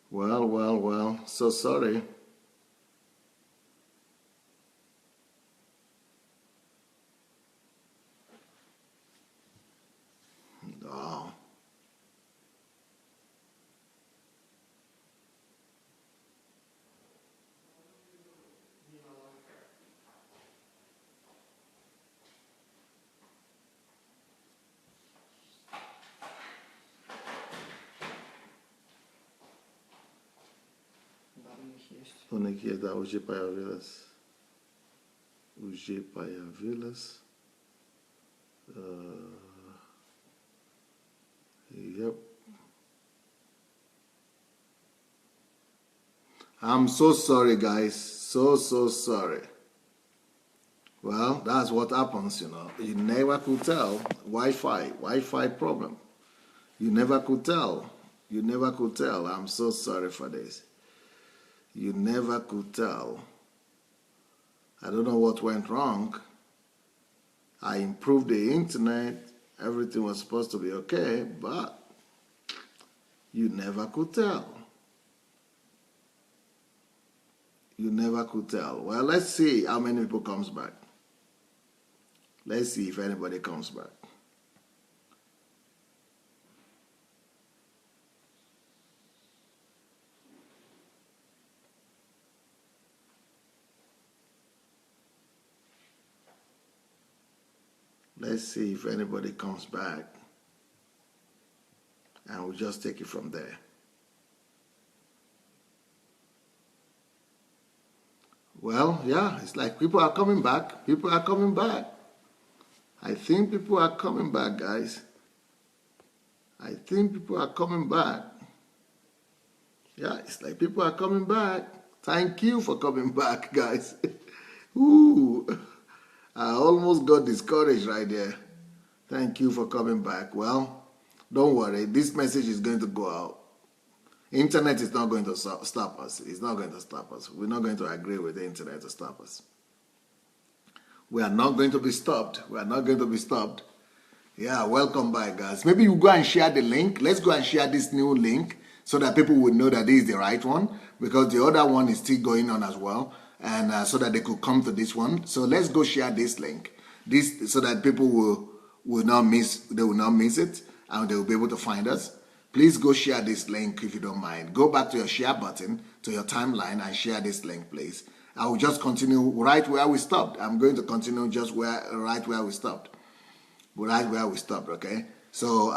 Well. So sorry. Oh, у них есть, да, уже появилось. Уже появилось. Yep. I'm so sorry, guys. So sorry. Well, that's what happens, you know. You never could tell. Wi-Fi problem. You never could tell. You never could tell. I'm so sorry for this. You never could tell. I don't know what went wrong. I improved the internet. Everything was supposed to be okay, but you never could tell. You never could tell. Well, let's see how many people comes back. Let's see if anybody comes back. Let's see if anybody comes back. And we'll just take it from there. Well, yeah, it's like people are coming back. People are coming back. I think people are coming back, guys. I think people are coming back. Yeah, it's like people are coming back. Thank you for coming back, guys. Ooh, I almost got discouraged right there. Thank you for coming back. Well, don't worry. This message is going to go out. Internet is not going to stop us. It's not going to stop us. We're not going to agree with the internet to stop us. We are not going to be stopped. We are not going to be stopped. Yeah, welcome back, guys. Maybe you go and share the link. Let's go and share this new link so that people would know that this is the right one, because the other one is still going on as well, and so that they could come to this one. So let's go share this link, this so that people will not miss. They will not miss it, and they will be able to find us. Please go share this link if you don't mind. Go back to your share button, to your timeline, and share this link, please. I will just continue right where we stopped. I'm going to continue just right where we stopped. Right where we stopped, okay? So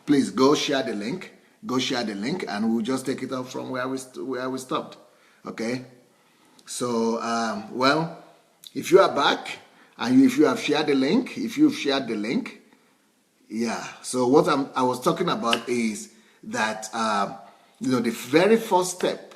please go share the link. Go share the link, and we'll just take it up from where we stopped, okay? So, well, if you are back, and if you have shared the link, yeah. So what I was talking about is that the very first step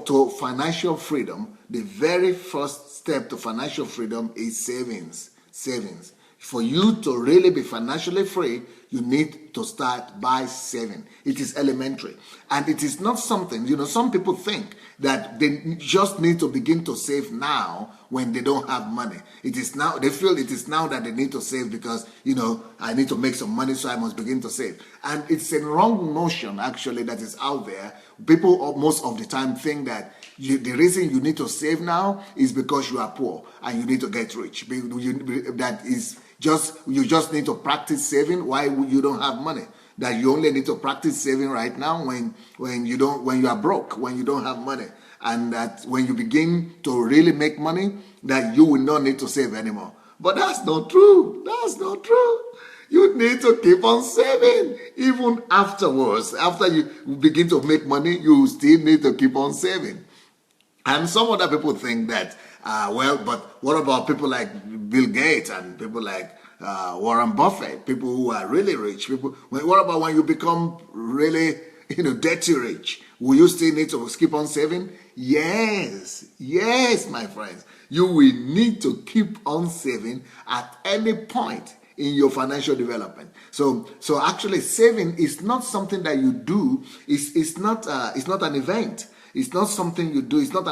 to financial freedom, the very first step to financial freedom is savings. Savings. For you to really be financially free, you need to start by saving. It is elementary. And it is not something, some people think that they just need to begin to save now when they don't have money. It is now, they feel it is now that they need to save because, I need to make some money, so I must begin to save. And it's a wrong notion, actually, that is out there. People most of the time think that the reason you need to save now is because you are poor and you need to get rich. That is you just need to practice saving while you don't have money. That you only need to practice saving right now when you are broke, when you don't have money. And that when you begin to really make money, that you will not need to save anymore. But that's not true. That's not true. You need to keep on saving. Even afterwards, after you begin to make money, you still need to keep on saving. And some other people think that, but what about people like Bill Gates and people like Warren Buffett, people who are really rich? What about when you become really, dirty rich? Will you still need to keep on saving? Yes, my friends. You will need to keep on saving at any point in your financial development. So actually, saving is not something that you do. It's not an event. It's not something you do. It's not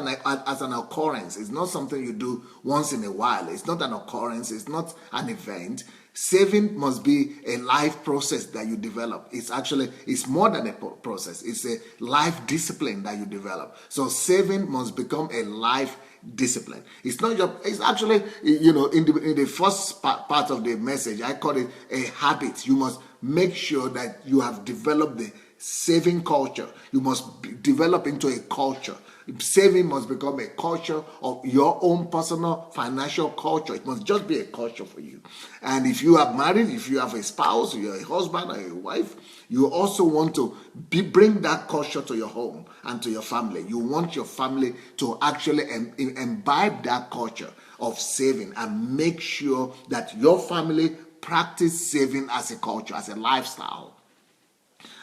as an occurrence. It's not something you do once in a while. It's not an occurrence. It's not an event. Saving must be a life process that you develop. It's more than a process. It's a life discipline that you develop. So saving must become a life discipline. It's not just, it's actually, in the first part of the message, I call it a habit. You must make sure that you have developed the saving culture. You must develop into a culture. Saving must become a culture of your own personal financial culture. It must just be a culture for you. And if you are married, if you have a spouse, you're a husband or a wife, you also want to bring that culture to your home and to your family. You want your family to actually imbibe that culture of saving and make sure that your family practice saving as a culture, as a lifestyle.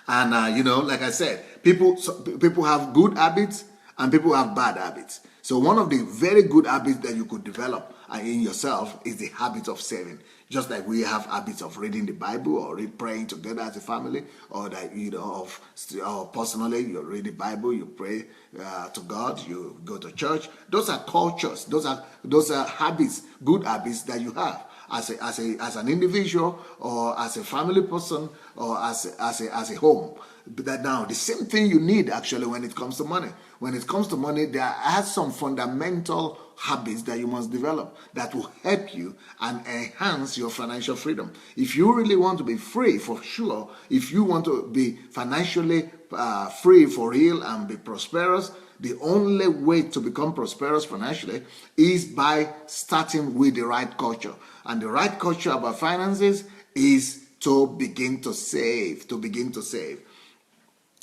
And like I said, people have good habits and people have bad habits. So one of the very good habits that you could develop in yourself is the habit of saving. Just like we have habits of reading the Bible or praying together as a family, or that or personally you read the Bible, you pray to God, you go to church. Those are cultures. Those are habits, good habits that you have as an individual or as a family person or as a home. That now the same thing you need actually when it comes to money. When it comes to money, there are some fundamental habits that you must develop that will help you and enhance your financial freedom. If you really want to be free, for sure, if you want to be financially free for real and be prosperous, the only way to become prosperous financially is by starting with the right culture. And the right culture about finances is to begin to save,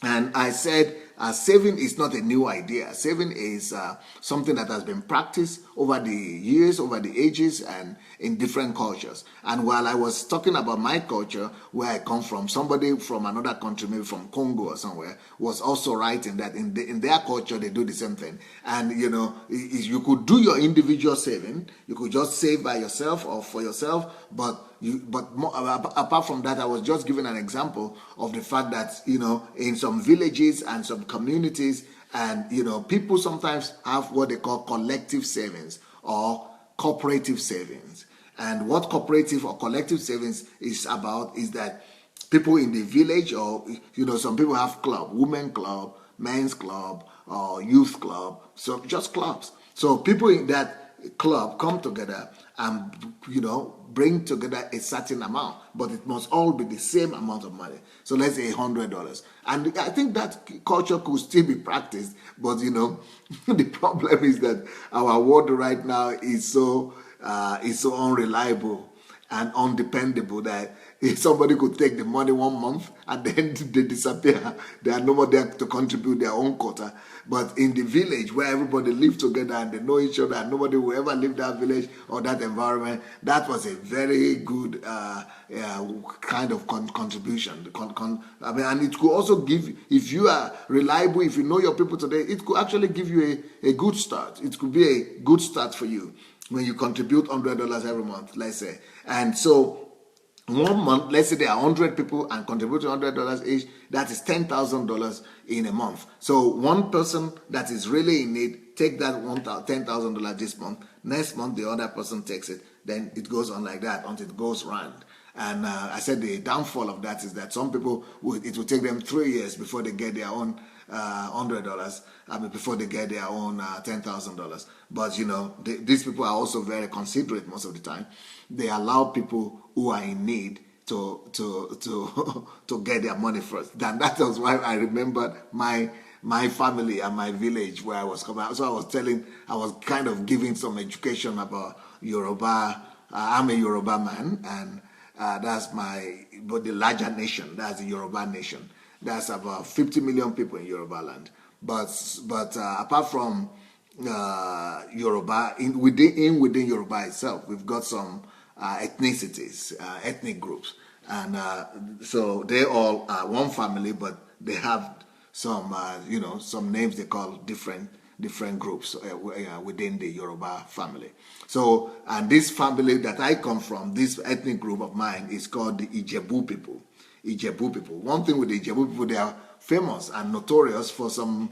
And I said, saving is not a new idea. Saving is something that has been practiced over the years, over the ages, and in different cultures. And while I was talking about my culture, where I come from, somebody from another country, maybe from Congo or somewhere, was also writing that in their culture they do the same thing. And you could do your individual saving, you could just save by yourself or for yourself, but apart from that, I was just giving an example of the fact that in some villages and some communities, and people sometimes have what they call collective savings or cooperative savings. And what cooperative or collective savings is about is that people in the village, or some people have club, women club, men's club, or youth club, so just clubs. So people in that club come together and bring together a certain amount, but it must all be the same amount of money. So let's say $100, and I think that culture could still be practiced, but the problem is that our world right now is so unreliable and undependable that if somebody could take the money 1 month and then they disappear, they are no more there to contribute their own quota. But in the village where everybody lives together and they know each other and nobody will ever leave that village or that environment, that was a very good kind of contribution. And it could also give, if you are reliable, if you know your people today, it could actually give you a good start. It could be a good start for you when you contribute $100 every month, let's say. And so 1 month, let's say there are 100 people and contribute $100 each, that is $10,000 in a month. So one person that is really in need, take that $10,000 this month. Next month, the other person takes it. Then it goes on like that until it goes round. And I said the downfall of that is that some people, it will take them 3 years before they get their own $100. Before they get their own $10,000. But these people are also very considerate most of the time. They allow people who are in need to get their money first. And that was why I remembered my family and my village where I was coming. So I was kind of giving some education about Yoruba. I'm a Yoruba man, and that's but the larger nation, that's the Yoruba nation. That's about 50 million people in Yoruba land. But apart from Yoruba, within Yoruba itself, we've got some ethnicities, ethnic groups, and so they all are one family, but they have some some names they call different groups within the Yoruba family. So, and this family that I come from, this ethnic group of mine, is called the Ijebu people. Ijebu people. One thing with the Ijebu people, they are famous and notorious for some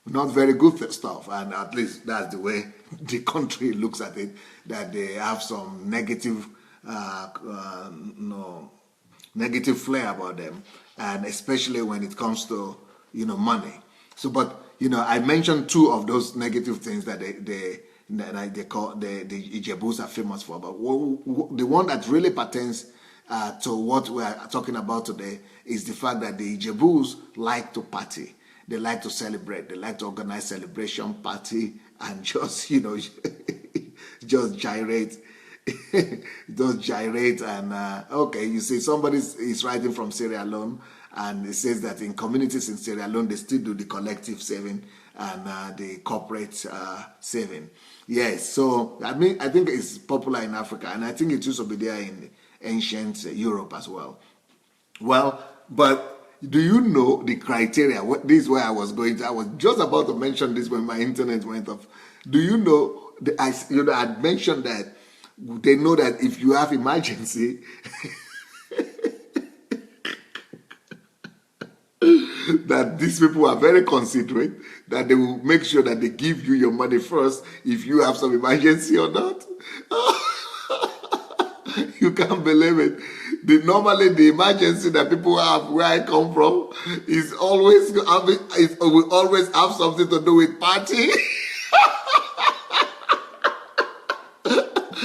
not very good stuff, and at least that's the way the country looks at it, that they have some negative no negative flair about them, and especially when it comes to money. So, but I mentioned two of those negative things that they call the Ijebus are famous for. But the one that really pertains to what we are talking about today is the fact that the Ijebus like to party. They like to celebrate. They like to organize celebration party and just just gyrate. Just gyrate and okay, you see somebody is writing from Sierra Leone, and it says that in communities in Sierra Leone they still do the collective saving and the corporate saving. Yes, so I think it's popular in Africa, and I think it used to be there in ancient Europe as well. Well, but do you know the criteria? This is where I was going to. I was just about to mention this when my internet went off. Do you know? I'd mentioned that they know that if you have emergency, that these people are very considerate, that they will make sure that they give you your money first if you have some emergency or not. You can't believe it. Normally the emergency that people have where I come from is always will always have something to do with party.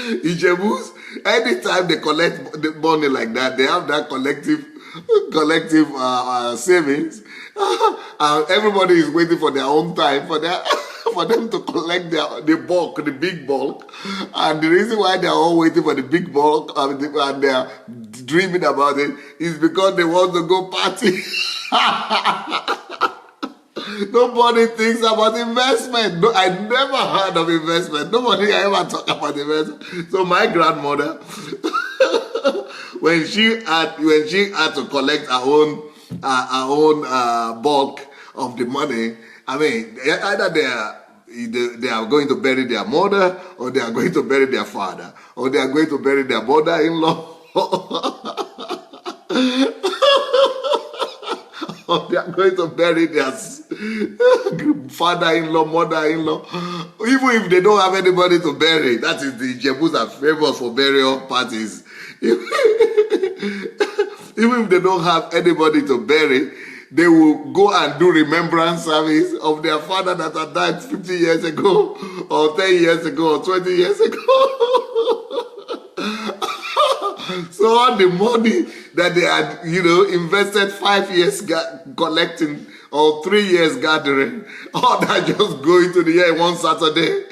Ijebus, anytime they collect the money like that, they have that collective savings. Everybody is waiting for their own time for them to collect the big bulk. And the reason why they are all waiting for the big bulk and they are dreaming about it is because they want to go party. Nobody thinks about investment. No, I never heard of investment. Nobody ever talk about investment. So my grandmother, when she had to collect her own bulk of the money, I mean, either they are going to bury their mother, or they are going to bury their father, or they are going to bury their mother-in-law. Or they are going to bury their father-in-law, mother-in-law. Even if they don't have anybody to bury, that is the Jebus are famous for burial parties. Even if they don't have anybody to bury, they will go and do remembrance service of their father that had died 50 years ago, or 10 years ago, or 20 years ago. So all the money that they had, invested 5 years collecting or 3 years gathering, all that just going to the air one Saturday.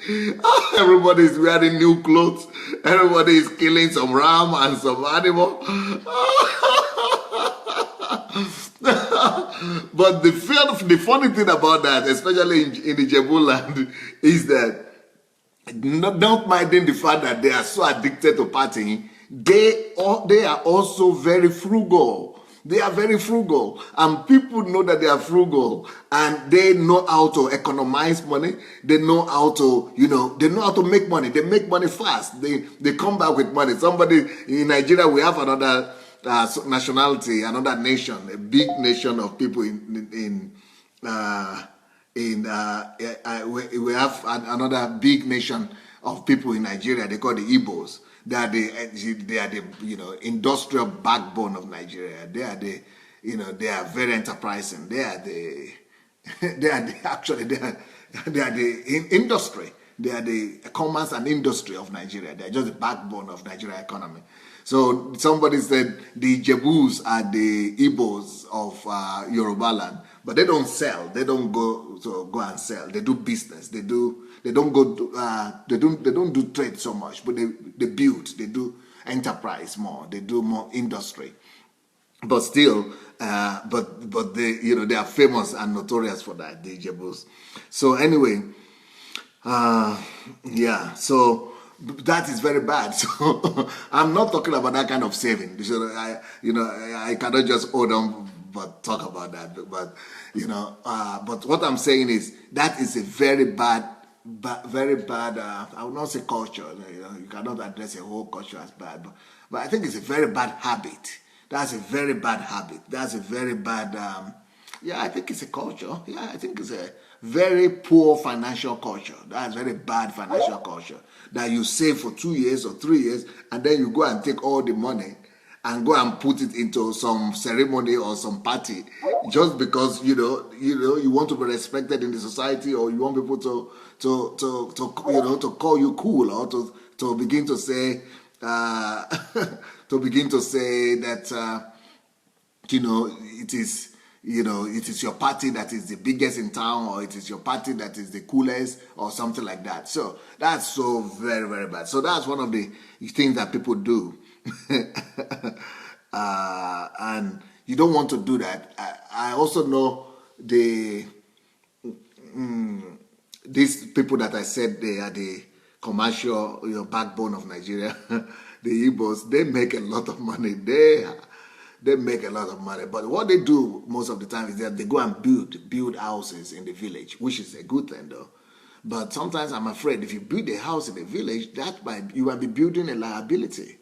Everybody is wearing new clothes. Everybody is killing some ram and some animal. But the funny thing about that, especially in the Jebu land, is that not minding the fact that they are so addicted to partying, they are also very frugal. They are very frugal, and people know that they are frugal, and they know how to economize money. They know how to, they know how to make money. They make money fast. They come back with money. Somebody in Nigeria, we have another nationality, another nation, a big nation of people we have another big nation of people in Nigeria. They call the Igbos. They are the industrial backbone of Nigeria. They are they are very enterprising. They are the industry. They are the commerce and industry of Nigeria. They are just the backbone of Nigeria economy. So somebody said the Jebus are the Igbos of Yoruba land, but they don't sell. They don't go and sell. They do business. They don't do trade so much, but they build. They do enterprise more. They do more industry. But still, but they are famous and notorious for that, the Jebus. So anyway, so that is very bad. So I'm not talking about that kind of saving. So I cannot just hold on but talk about that. But but what I'm saying is that is a very bad. I would not say culture. You cannot address a whole culture as bad, but I think it's a very bad habit. That's a very bad habit. That's a very bad. Yeah, I think it's a culture. Yeah, I think it's a very poor financial culture. That's very bad financial culture. That you save for 2 years or 3 years, and then you go and take all the money and go and put it into some ceremony or some party, just because you want to be respected in the society, or you want people to call you cool, or to begin to say to begin to say that it is your party that is the biggest in town, or it is your party that is the coolest, or something like that. So that's so very, very bad. So that's one of the things that people do. And you don't want to do that. I also know these people that I said they are the commercial backbone of Nigeria. The Igbos, they make a lot of money. They make a lot of money. But what they do most of the time is that they go and build houses in the village, which is a good thing though. But sometimes I'm afraid if you build a house in the village, you might be building a liability.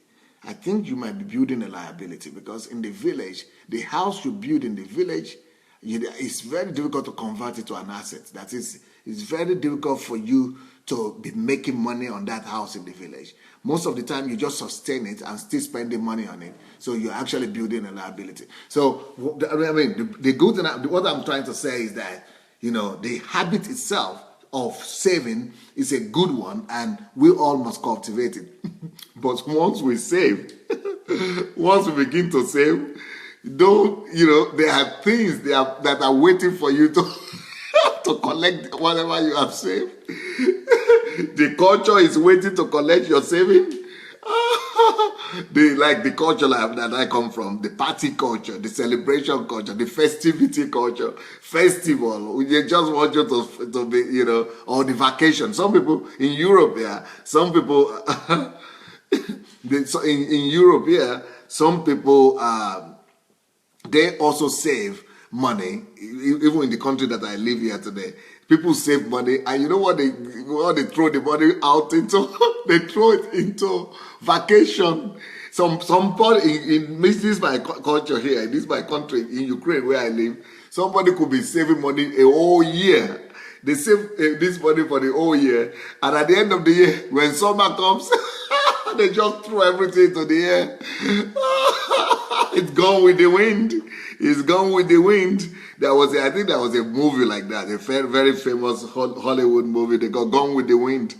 I think you might be building a liability, because in the village, the house you build in the village, it's very difficult to convert it to an asset. That is, it's very difficult for you to be making money on that house in the village. Most of the time, you just sustain it and still spending money on it. So you're actually building a liability. So, I mean, the good thing, what I'm trying to say is that, the habit itself of saving is a good one, and we all must cultivate it. But once we save, once we begin to save, there are things that are waiting for you to to collect whatever you have saved. The culture is waiting to collect your saving. The culture that I come from, the party culture, the celebration culture, the festivity culture, festival. We just want you to be, or the vacation. Some people in Europe, some people in Europe, some people they also save money. Even in the country that I live here today, people save money, and you know what they throw the money out into? They throw it into vacation. Some part in this is my culture here. This is my country in Ukraine where I live. Somebody could be saving money a whole year. They save this money for the whole year, and at the end of the year, when summer comes, they just throw everything into the air. It's gone with the wind. It's gone with the wind. I think there was a movie like that, a very, very famous Hollywood movie. They got Gone with the Wind.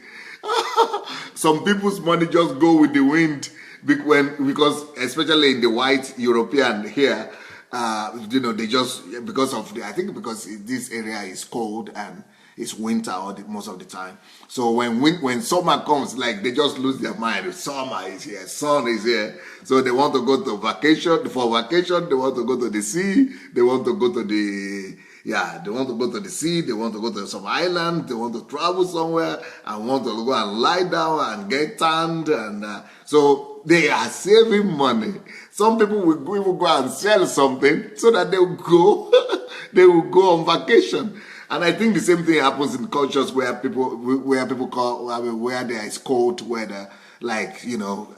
Some people's money just go with the wind because especially in the white European here, they just because this area is cold and it's winter most of the time. So when summer comes, like, they just lose their mind. Summer is here, sun is here. So they want to go to vacation. For vacation, they want to go to the sea. They want to go to the sea. They want to go to some island. They want to travel somewhere and want to go and lie down and get tanned. And so they are saving money. Some people will go and sell something so that they will go. They will go on vacation. And I think the same thing happens in cultures where there is cold weather. Like,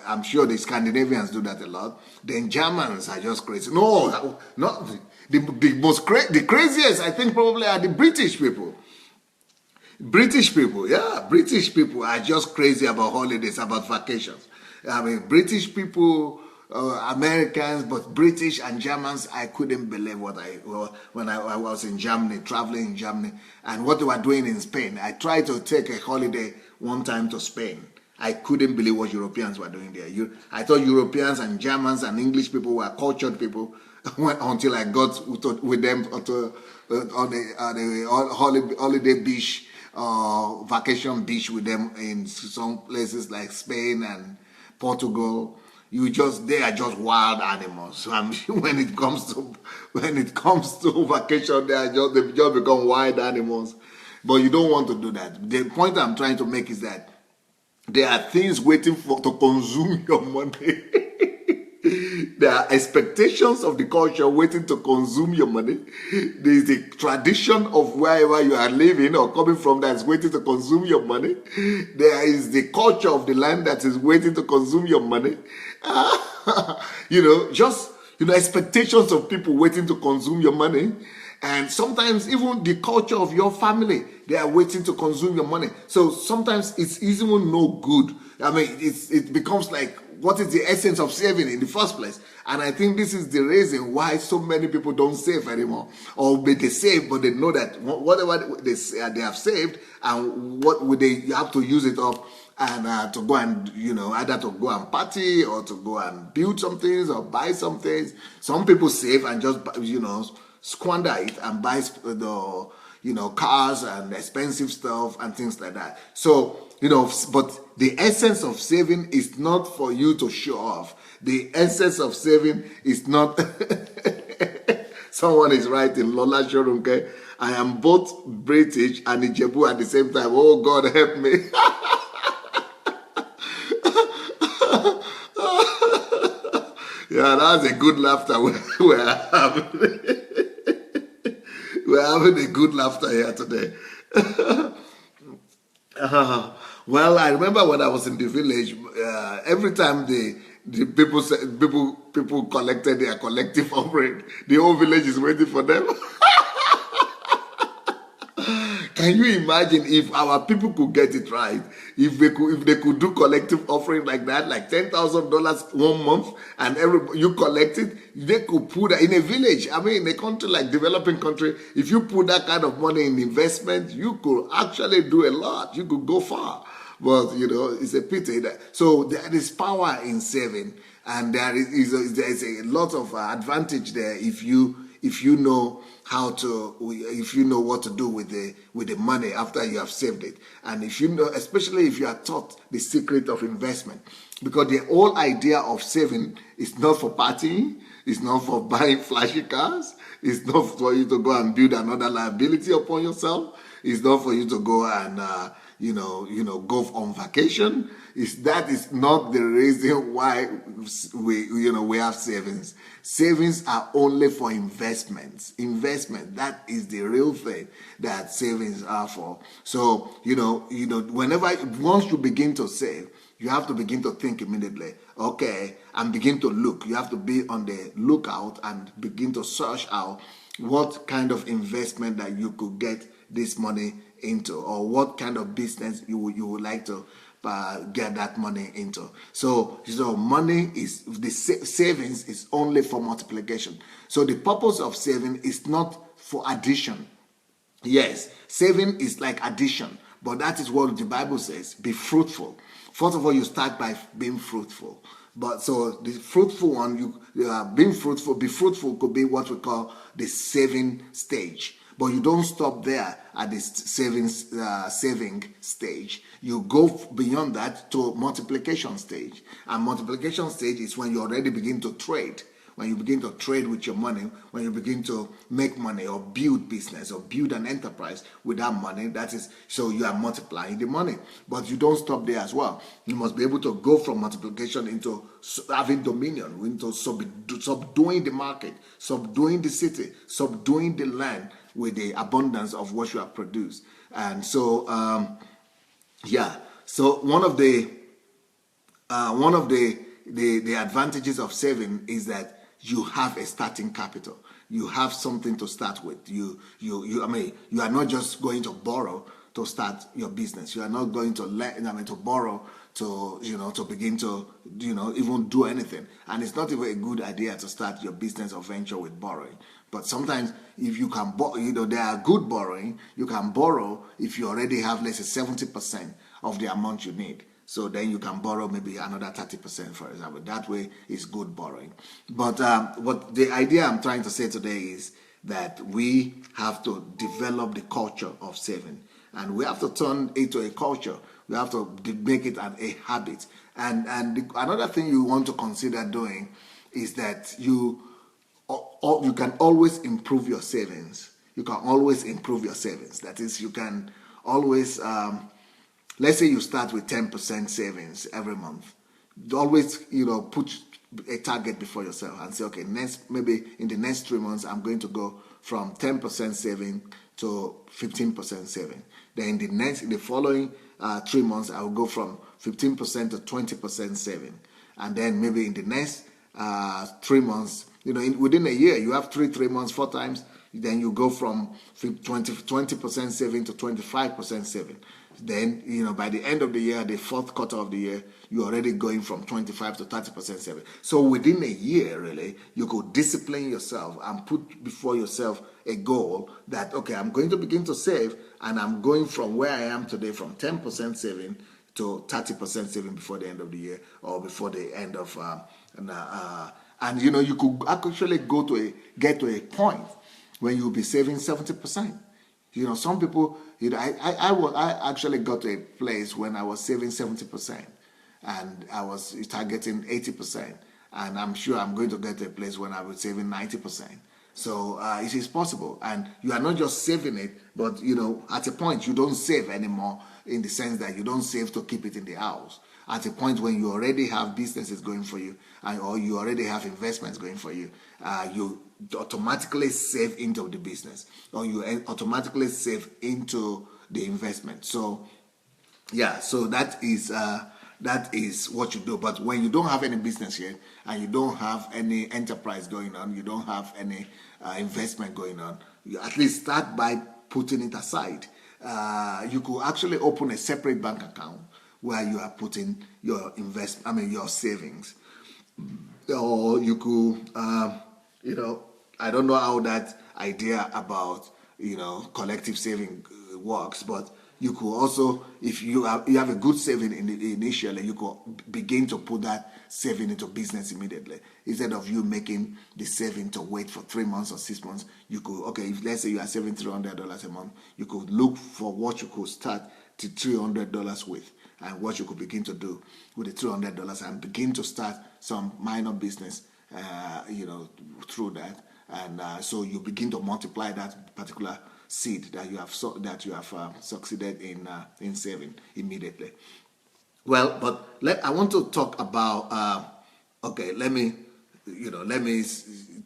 I'm sure the Scandinavians do that a lot. Then Germans are just crazy. No, not the craziest, I think, probably are the British people. British people are just crazy about holidays, about vacations. I mean, British people, Americans, but British and Germans, I couldn't believe when I was in Germany, traveling in Germany, and what they were doing in Spain. I tried to take a holiday one time to Spain. I couldn't believe what Europeans were doing there. I thought Europeans and Germans and English people were cultured people until I got with them on the holiday beach, vacation beach with them in some places like Spain and Portugal. They are just wild animals. I mean, when it comes to vacation, they just become wild animals. But you don't want to do that. The point I'm trying to make is that there are things waiting to consume your money. There are expectations of the culture waiting to consume your money. There is the tradition of wherever you are living or coming from that is waiting to consume your money. There is the culture of the land that is waiting to consume your money. Expectations of people waiting to consume your money. And sometimes even the culture of your family, they are waiting to consume your money. So sometimes it's even no good. I mean, it becomes like, what is the essence of saving in the first place? And I think this is the reason why so many people don't save anymore. Or they save, but they know that whatever they have saved, and what would they, you have to use it up, and to go and, either to go and party, or to go and build some things, or buy some things. Some people save and just, squander it and buy the, cars and expensive stuff and things like that. So, but the essence of saving is not for you to show off. The essence of saving is not. Someone is writing, Lola Shorunke, I am both British and Ijebu at the same time. Oh, God help me. Yeah, that's a good laughter we're having. We're having a good laughter here today. Well, I remember when I was in the village, every time the people collected their collective offering, the whole village is waiting for them. Can you imagine if our people could get it right? If they could do collective offering like that, like $10,000 1 month, and you collect it, they could put that in a village. I mean, in a country like developing country, if you put that kind of money in investment, you could actually do a lot. You could go far. But it's a pity that. So there is power in saving, and there is a lot of advantage there if you know how to, if you know what to do with the money after you have saved it, and if you know, especially if you are taught the secret of investment, because the whole idea of saving is not for partying, it's not for buying flashy cars, it's not for you to go and build another liability upon yourself, it's not for you to go and go on vacation. That is not the reason why we have savings. Savings are only for investments. Investment, that is the real thing that savings are for. So once you begin to save, you have to begin to think immediately, okay, and begin to look. You have to be on the lookout and begin to search out what kind of investment that you could get this money into, or what kind of business you would like to get that money into. So money is, the savings is only for multiplication. So the purpose of saving is not for addition. Yes, saving is like addition, but that is what the Bible says. Be fruitful. First of all, you start by being fruitful. But so the fruitful one, being fruitful, be fruitful could be what we call the saving stage. But you don't stop there at the saving stage. You go beyond that to multiplication stage. And multiplication stage is when you already begin to trade. When you begin to trade with your money, when you begin to make money or build business or build an enterprise with that money, that is, so you are multiplying the money. But you don't stop there as well. You must be able to go from multiplication into having dominion, into subduing the market, subduing the city, subduing the land with the abundance of what you have produced. And so, so one of the advantages of saving is that you have a starting capital. You have something to start with. You are not just going to borrow to start your business. You are not going to borrow to begin to even do anything. And it's not even a good idea to start your business or venture with borrowing. But sometimes if you can there are good borrowing. You can borrow if you already have, let's say, 70% of the amount you need. So then you can borrow maybe another 30%, for example. That way is good borrowing. But what the idea I'm trying to say today is that we have to develop the culture of saving. And we have to turn it to a culture. We have to make it a habit. And another thing you want to consider doing is that you can always improve your savings. You can always improve your savings. That is, you can always... let's say you start with 10% savings every month. Always, put a target before yourself and say, okay, maybe in the next 3 months, I'm going to go from 10% saving to 15% saving. Then in the following 3 months, I will go from 15% to 20% saving. And then maybe in the next 3 months, within a year, you have 3 months, 4 times, Then you go from 20% saving to 25% saving. Then, by the end of the year, the fourth quarter of the year, you're already going from 25 to 30% saving. So within a year, really, you could discipline yourself and put before yourself a goal that, okay, I'm going to begin to save, and I'm going from where I am today from 10% saving to 30% saving before the end of the year, or before the end of you could actually get to a point when you'll be saving 70%. Some people, I actually got to a place when I was saving 70%, and I was targeting 80%, and I'm sure I'm going to get to a place when I was saving 90%. So it is possible, and you are not just saving it, but at a point you don't save anymore, in the sense that you don't save to keep it in the house. At a point when you already have businesses going for you, or you already have investments going for you, you automatically save into the business, or you automatically save into the investment. So that is what you do. But when you don't have any business yet, and you don't have any enterprise going on, you don't have any investment going on, you at least start by putting it aside. You could actually open a separate bank account where you are putting your your savings. Or you could, I don't know how that idea about, collective saving works, but you could also, if you have a good saving initially, you could begin to put that saving into business immediately. Instead of you making the saving to wait for 3 months or 6 months, you could, if let's say you are saving $300 a month, you could look for what you could start to $300 with, and what you could begin to do with the $200, and begin to start some minor business, through that, and so you begin to multiply that particular seed that you have succeeded in saving immediately. Well, but I want to talk about. Let me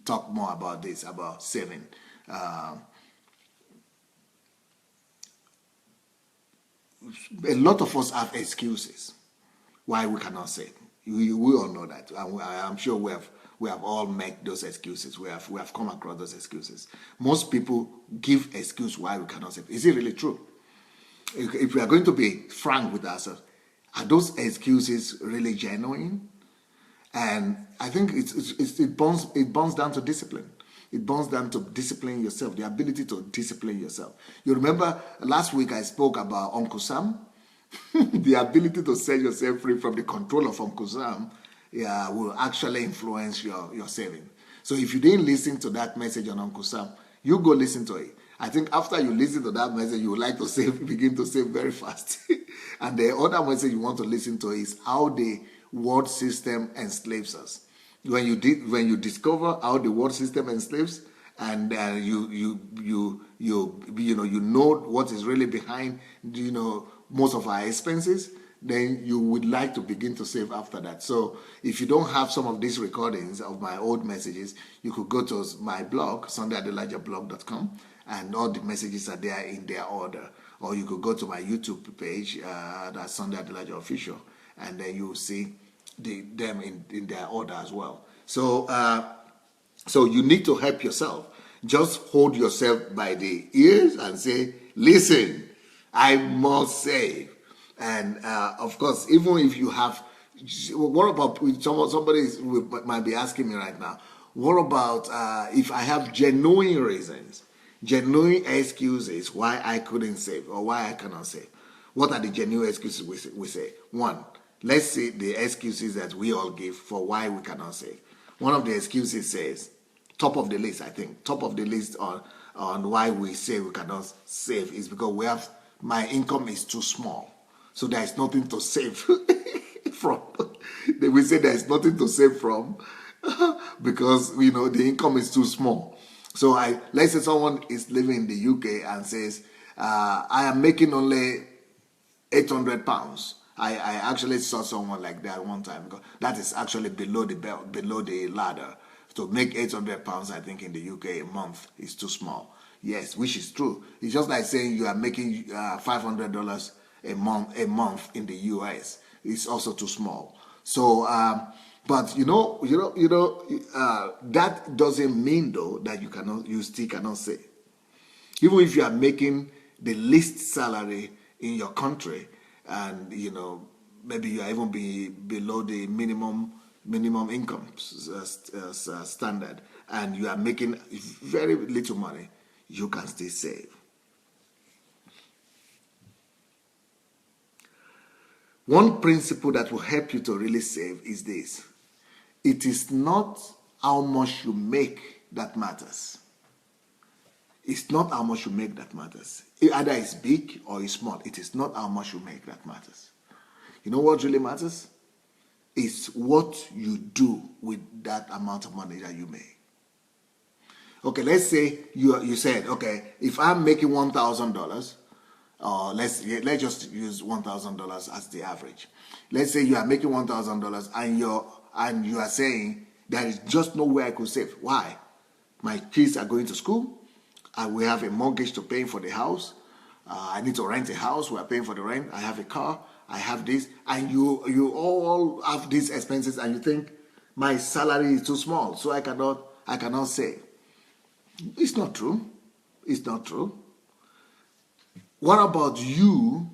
talk more about this, about saving. A lot of us have excuses why we cannot save. We all know that. I'm sure we have all met those excuses. We have come across those excuses. Most people give excuse why we cannot save. Is it really true? If we are going to be frank with ourselves, are those excuses really genuine? And I think it boils down to discipline. It boils down to disciplining yourself, the ability to discipline yourself. You remember last week I spoke about Uncle Sam? The ability to set yourself free from the control of Uncle Sam will actually influence your saving. So if you didn't listen to that message on Uncle Sam, you go listen to it. I think after you listen to that message, you would like to begin to save very fast. And the other message you want to listen to is how the world system enslaves us. When you discover how the world system enslaves, and you know what is really behind most of our expenses, then you would like to begin to save after that. So if you don't have some of these recordings of my old messages, you could go to my blog, SundayAdelajablog.com, and all the messages are there in their order. Or you could go to my YouTube page, that's Sunday Adelaja Official, and then you'll see them in their order as well. So you need to help yourself. Just hold yourself by the ears and say, listen, I must save. And of course, even if you have, what about somebody might be asking me right now, what about if I have genuine reasons, genuine excuses why I couldn't save or why I cannot save? What are the genuine excuses we say? One, let's see the excuses that we all give for why we cannot save. One of the excuses says, top of the list on why we say we cannot save is because my income is too small. So there is nothing to save from. They will say there is nothing to save from because the income is too small. So let's say someone is living in the UK and says, I am making only £800. I actually saw someone like that one time, because that is actually below the ladder. To make £800, I think in the UK a month is too small. Yes, which is true. It's just like saying you are making $500 a month in the US. It's also too small. So, But that doesn't mean though that you still cannot save. Even if you are making the least salary in your country, and maybe you are even below the minimum income standard, and you are making very little money, you can still save. One principle that will help you to really save is this: it is not how much you make that matters. It's not how much you make that matters. Either it's big or it's small. It is not how much you make that matters. You know what really matters? It's what you do with that amount of money that you make. Okay, let's say you said, okay, if I'm making $1,000, let's just use $1,000 as the average. Let's say you are making $1,000 and you are saying there is just no way I could save. Why? My kids are going to school. We have a mortgage to pay for the house. I need to rent a house. We are paying for the rent. I have a car. I have this. And you all have these expenses, and you think my salary is too small, so I cannot save. It's not true. It's not true. What about you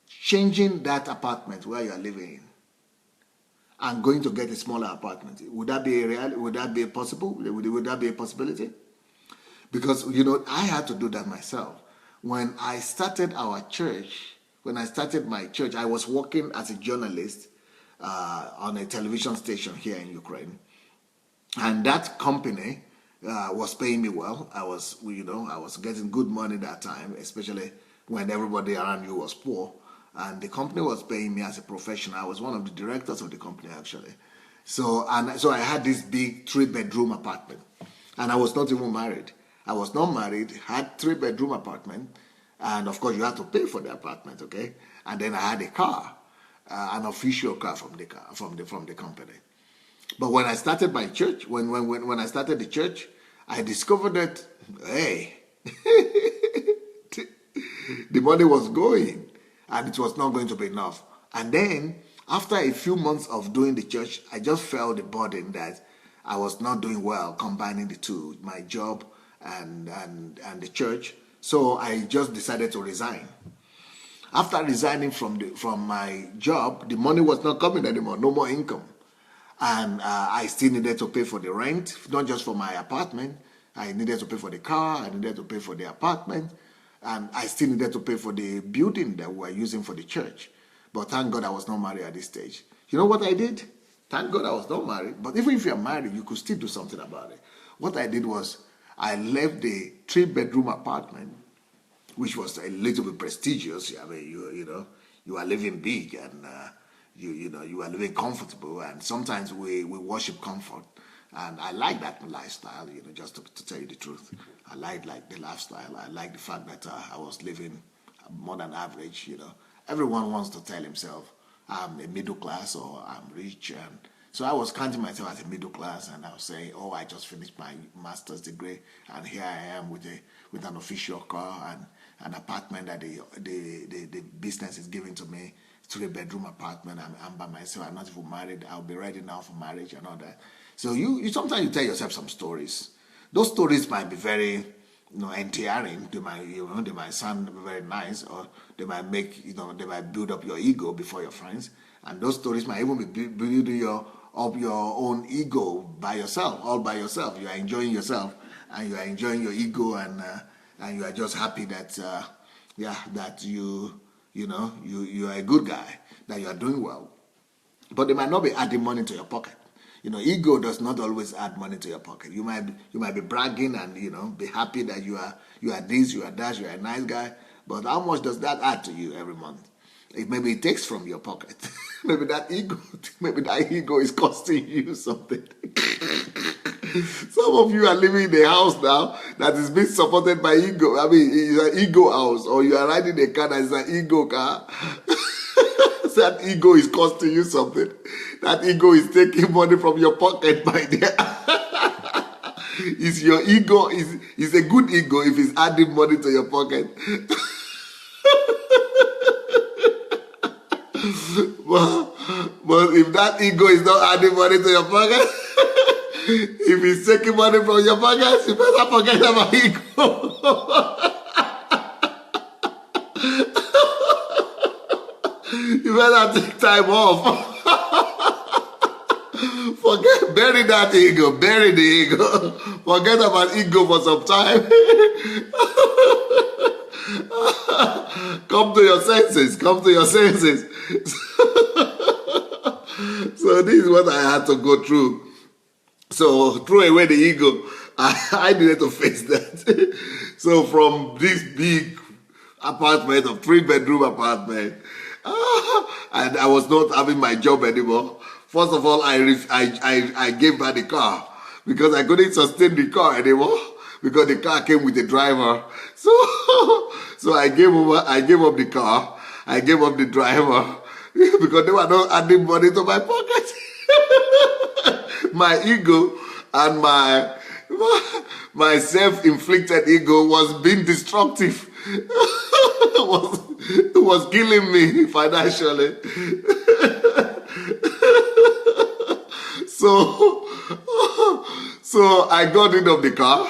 changing that apartment where you are living in and going to get a smaller apartment? Would that be Would that be possible? Would that be a possibility? Because, I had to do that myself. When I started my church, I was working as a journalist on a television station here in Ukraine. And that company was paying me well. I was getting good money that time, especially when everybody around you was poor. And the company was paying me as a professional. I was one of the directors of the company, actually. So I had this big 3-bedroom apartment. And I was not even married. I was not married, had 3-bedroom apartment, and of course you had to pay for the apartment, okay? And then I had a car, an official car from the company. But when I started my church, when I started the church, I discovered that, hey, the money was going, and it was not going to be enough. And then after a few months of doing the church, I just felt the burden that I was not doing well combining the two, my job and the church. So I just decided to resign. After resigning from my job, the money was not coming anymore, no more income. And I still needed to pay for the rent, not just for my apartment. I needed to pay for the car, I needed to pay for the apartment, and I still needed to pay for the building that we were using for the church. But thank God I was not married at this stage. You know what I did? Thank God I was not married. But even if you're married, you could still do something about it. What I did was I left the 3-bedroom apartment, which was a little bit prestigious. I mean, you are living big, and you are living comfortable. And sometimes we worship comfort, and I like that lifestyle. Just to tell you the truth, I like the lifestyle. I like the fact that I was living more than average. Everyone wants to tell himself I'm a middle class or I'm rich, and so I was counting myself as a middle class, and I was saying, oh, I just finished my master's degree, and here I am with an official car and an apartment that the business is giving to me, 3-bedroom apartment. I'm by myself. I'm not even married. I'll be ready now for marriage and all that. So you sometimes you tell yourself some stories. Those stories might be very endearing. They might sound very nice, or they might they might build up your ego before your friends. And those stories might even be building up your own ego by yourself, all by yourself. You are enjoying yourself, and you are enjoying your ego, and you are just happy that that you are a good guy, that you are doing well. But they might not be adding money to your pocket. Ego does not always add money to your pocket. You might be bragging and be happy that you are this, you are that, you are a nice guy. But how much does that add to you every month? Maybe it takes from your pocket. maybe that ego is costing you something. Some of you are living in a house now that is being supported by ego. I mean, it's an ego house, or you are riding a car that is an ego car. So that ego is costing you something. That ego is taking money from your pocket, my dear. Is your ego is a good ego if it's adding money to your pocket. But if that ego is not adding money to your pocket, if he's taking money from your pockets, you better forget about ego. You better take time off. Bury that ego, bury the ego. Forget about ego for some time. Come to your senses, come to your senses. So this is what I had to go through. So throw away the ego. I needed to face that. So from this big apartment, of 3-bedroom apartment, and I was not having my job anymore. First of all, I gave her the car because I couldn't sustain the car anymore because the car came with a driver. So I gave up the car. I gave up the driver because they were not adding money to my pocket. My ego and my self-inflicted ego was being destructive. It was killing me financially. So I got rid of the car.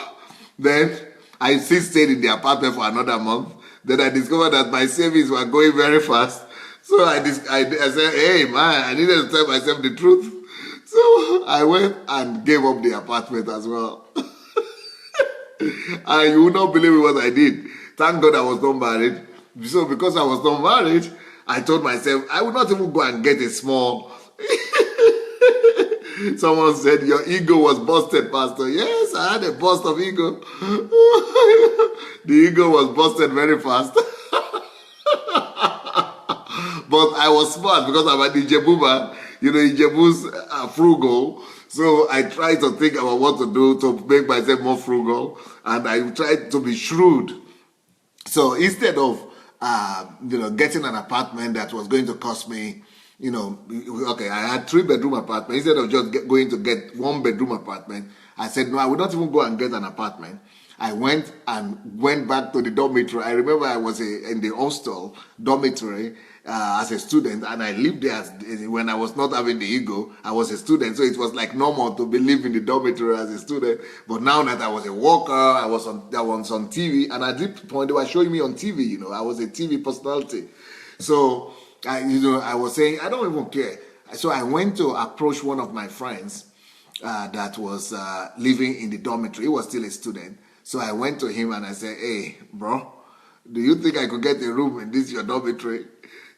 Then I still stayed in the apartment for another month. Then I discovered that my savings were going very fast. So I said, hey man, I needed to tell myself the truth. So I went and gave up the apartment as well. And you will not believe what I did. Thank God I was not married. So because I was not married, I told myself I would not even go and get a small. Someone said your ego was busted, Pastor. Yes, I had a bust of ego. The ego was busted very fast. But I was smart because I'm an Ijebu man. You know, Ijebus are frugal. So I tried to think about what to do to make myself more frugal. And I tried to be shrewd. So instead of, getting an apartment that was going to cost me, okay, I had 3-bedroom apartment. Instead of just going to get 1-bedroom apartment, I said, no, I would not even go and get an apartment. I went back to the dormitory. I remember I was in the hostel dormitory as a student, and I lived there when I was not having the ego. I was a student, so it was like normal to be living in the dormitory as a student. But now that I was a worker, I was on TV, and at this point they were showing me on TV. I was a TV personality. So I was saying I don't even care. So I went to approach one of my friends that was living in the dormitory. He was still a student. So I went to him and I said, hey, bro, do you think I could get a room in your dormitory?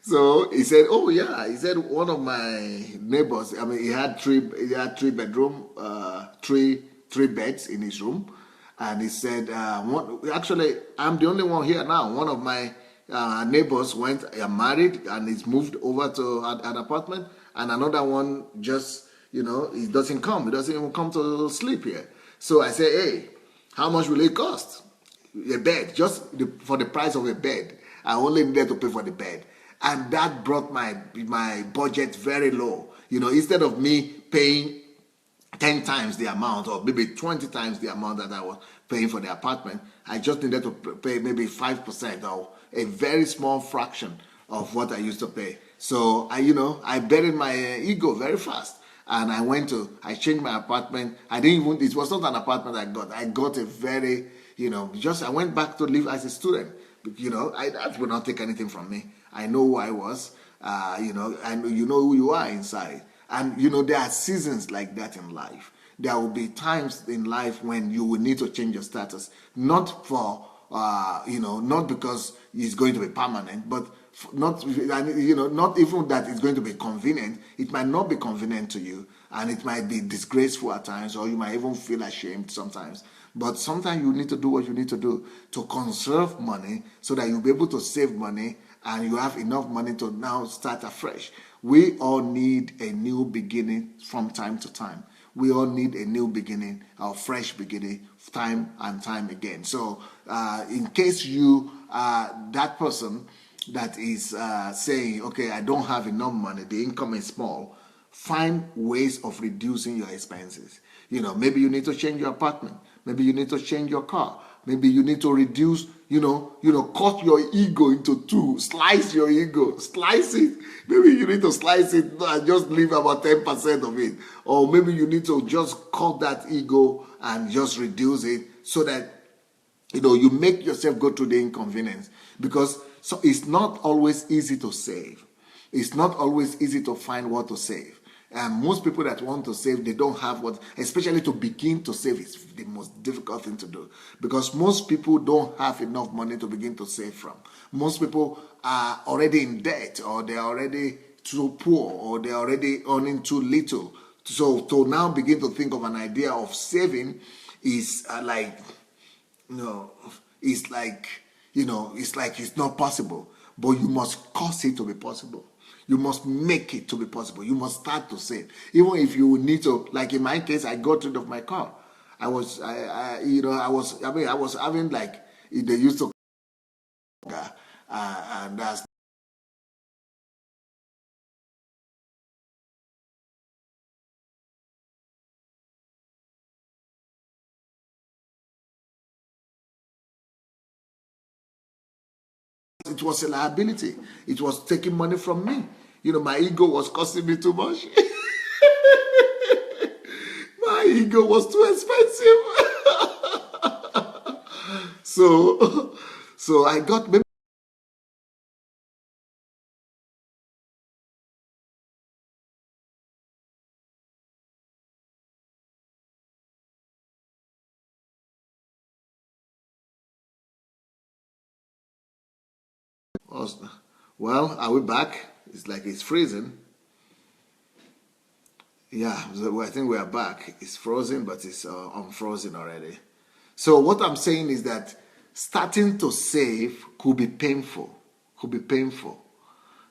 So he said, oh yeah. He said one of my neighbors, he had 3-bedroom, three beds in his room. And he said, actually, I'm the only one here now. One of my neighbors went married and he's moved over to an apartment. And another one just, he doesn't come. He doesn't even come to sleep here. So I said, hey, how much will it cost? A bed, just for the price of a bed. I only needed to pay for the bed. And that brought my budget very low. Instead of me paying 10 times the amount or maybe 20 times the amount that I was paying for the apartment, I just needed to pay maybe 5% or a very small fraction of what I used to pay. So I buried my ego very fast. And I changed my apartment. It was not an apartment I got. I got a very, I went back to live as a student. That would not take anything from me. I know who I was, and you know who you are inside. And, there are seasons like that in life. There will be times in life when you will need to change your status. Not for, not because it's going to be permanent, but not even that it's going to be convenient. It might not be convenient to you, and it might be disgraceful at times, or you might even feel ashamed sometimes. But sometimes you need to do what you need to do to conserve money so that you'll be able to save money and you have enough money to now start afresh. We all need a new beginning from time to time. We all need a new beginning, a fresh beginning, time and time again. So in case you are that person that is saying, okay, I don't have enough money, the income is small, find ways of reducing your expenses. Maybe you need to change your apartment. Maybe you need to change your car. Maybe you need to reduce, cut your ego into two, slice your ego, slice it. Maybe you need to slice it and just leave about 10% of it. Or maybe you need to just cut that ego and just reduce it so that, you make yourself go through the inconvenience. Because so it's not always easy to save. It's not always easy to find what to save. And most people that want to save, they don't have what, especially to begin to save is the most difficult thing to do. Because most people don't have enough money to begin to save from. Most people are already in debt, or they're already too poor, or they're already earning too little. So to now begin to think of an idea of saving is it's like it's not possible. But you must cause it to be possible. You must make it to be possible. You must start to save. Even if you need to, like in my case, I got rid of my car. I was having like, they used to, and that's, it was a liability. It was taking money from me. My ego was costing me too much. My ego was too expensive. So I got maybe well, are we back? It's like it's freezing. Yeah, so I think we are back. It's frozen, but it's unfrozen already. So what I'm saying is that starting to save could be painful. Could be painful.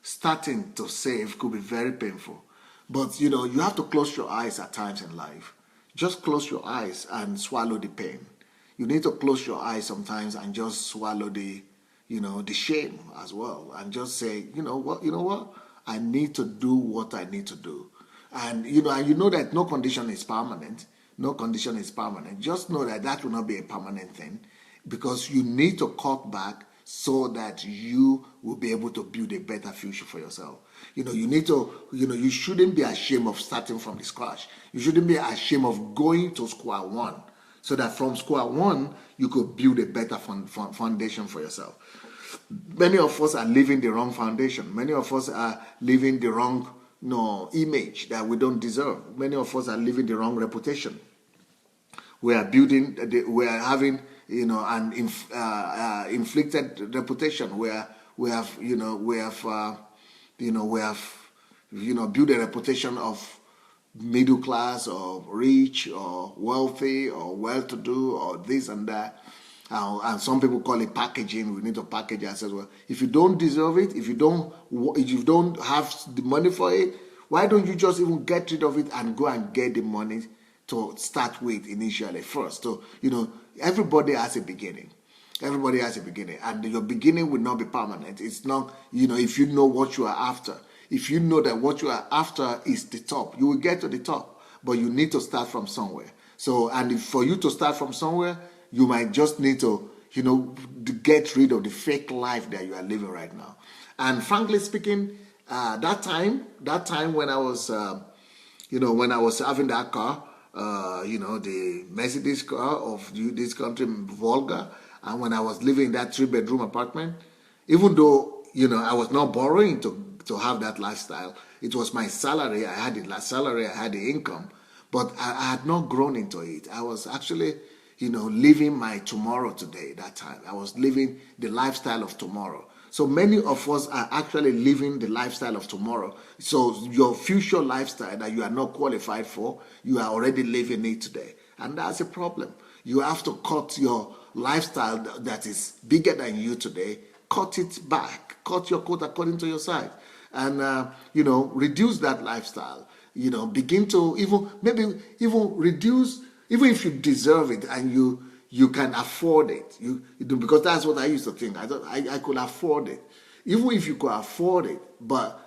Starting to save could be very painful. But you have to close your eyes at times in life. Just close your eyes and swallow the pain. You need to close your eyes sometimes and just swallow the shame as well, and just say, you know what, I need to do what I need to do. And that no condition is permanent. No condition is permanent. Just know that that will not be a permanent thing, because you need to cut back so that you will be able to build a better future for yourself. You need to, you shouldn't be ashamed of starting from the scratch. You shouldn't be ashamed of going to square one, so that from square one, you could build a better foundation for yourself. Many of us are living the wrong foundation. Many of us are living the wrong image that we don't deserve. Many of us are living the wrong reputation. We are having an inflicted reputation where we have built a reputation of middle class or rich or wealthy or well-to-do or this and that. And some people call it packaging. We need to package ourselves well. If you don't deserve it, if you don't have the money for it, why don't you just even get rid of it and go and get the money to start with initially first? So everybody has a beginning. Everybody has a beginning, and your beginning will not be permanent. It's not, if you know what you are after. If you know that what you are after is the top, you will get to the top. But you need to start from somewhere. So, and for you to start from somewhere, you might just need to, get rid of the fake life that you are living right now. And frankly speaking, that time when I was, when I was having that car, the Mercedes car of this country, Volga, and when I was living in that 3-bedroom apartment, even though, I was not borrowing to have that lifestyle, it was my salary. I had the last salary, I had the income, but I had not grown into it. I was actually, living my tomorrow today that time. I was living the lifestyle of tomorrow. So many of us are actually living the lifestyle of tomorrow. So your future lifestyle that you are not qualified for, you are already living it today. And that's a problem. You have to cut your lifestyle that is bigger than you today, cut it back, cut your coat according to your size. And, reduce that lifestyle. Begin to even reduce. Even if you deserve it and you can afford it, because that's what I used to think. I thought I could afford it. Even if you could afford it, but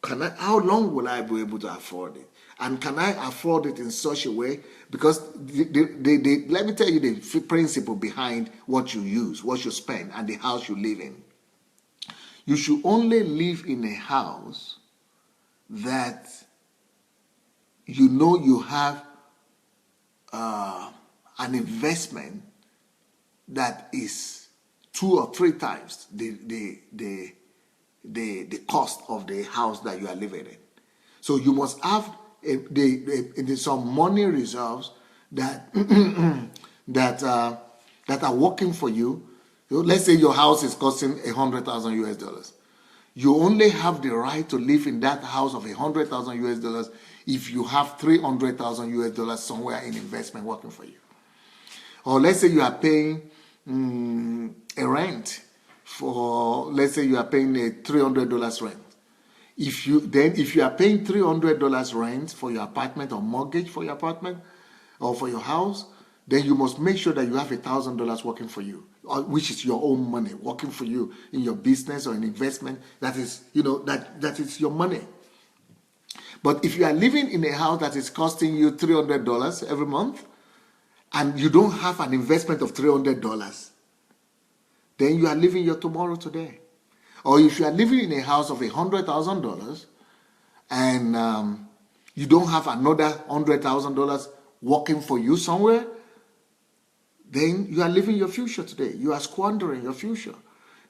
How long will I be able to afford it? And can I afford it in such a way? Because let me tell you the principle behind what you use, what you spend, and the house you live in. You should only live in a house that you know you have an investment that is 2 or 3 times the cost of the house that you are living in. So you must have some money reserves that that are working for you. Let's say your house is costing $100,000 US. You only have the right to live in that house of $100,000 US if you have $300,000 US somewhere in investment working for you. Or let's say you are paying a rent for, let's say you are paying a $300 rent. If you are paying $300 rent for your apartment or mortgage for your apartment or for your house, then you must make sure that you have $1,000 working for you, which is your own money working for you in your business or in investment. That is, that is your money. But if you are living in a house that is costing you $300 every month, and you don't have an investment of $300, then you are living your tomorrow today. Or if you are living in a house of $100,000 and you don't have another $100,000 working for you somewhere, then you are living your future today. You are squandering your future.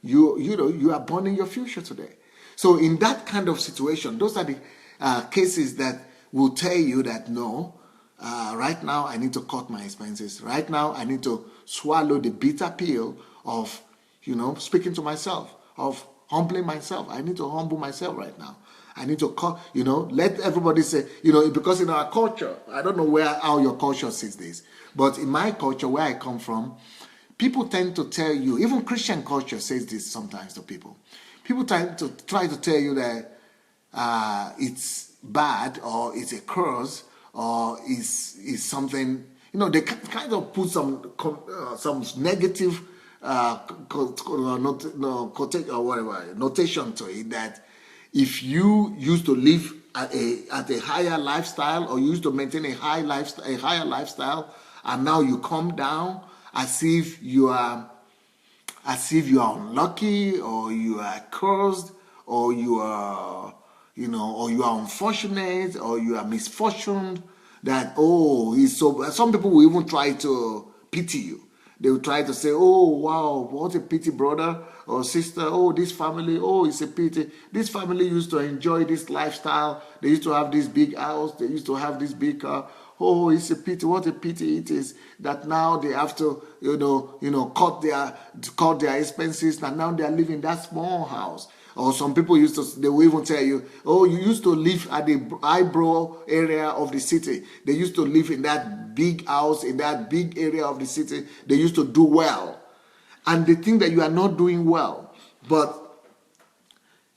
You are burning your future today. So in that kind of situation, those are the cases that will tell you that no, right now I need to cut my expenses. Right now I need to swallow the bitter pill of, speaking to myself, of humbling myself. I need to humble myself right now. I need to cut, let everybody say, because in our culture, I don't know how your culture sees this, but in my culture, where I come from, people tend to tell you, even Christian culture says this sometimes to people. People try to tell you that it's bad or it's a curse or is something, they kind of put some negative notation to it, that if you used to live at a higher lifestyle or used to maintain a higher lifestyle, and now you come down as if you are unlucky or you are cursed or you are or you are unfortunate or you are misfortuned, that he's so. Some people will even try to pity you. They will try to say, oh, wow, what a pity, brother or sister. Oh, this family, it's a pity. This family used to enjoy this lifestyle. They used to have this big house. They used to have this big car. Oh, it's a pity. What a pity it is that now they have to, cut their expenses, and now they are living in that small house. Or some people they will even tell you, oh, you used to live at the eyebrow area of the city. They used to live in that big house, in that big area of the city. They used to do well. And they think that you are not doing well. But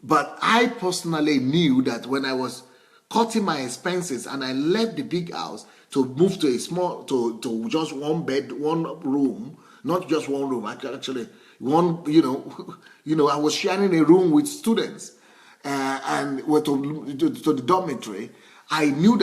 I personally knew that when I was cutting my expenses and I left the big house to move to to just one bed, one room, not just one room, actually one, I was sharing a room with students and went to the dormitory. I knew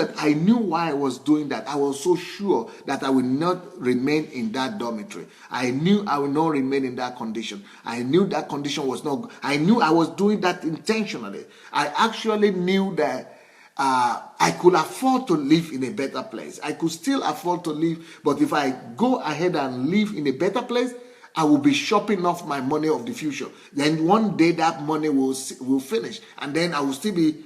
why I was doing that. I was so sure that I would not remain in that dormitory. I knew I would not remain in that condition. I knew that condition was not. I knew I was doing that intentionally. I actually knew that I could afford to live in a better place. I could still afford to live, but if I go ahead and live in a better place, I will be shopping off my money of the future. Then one day that money will finish, and then I will still be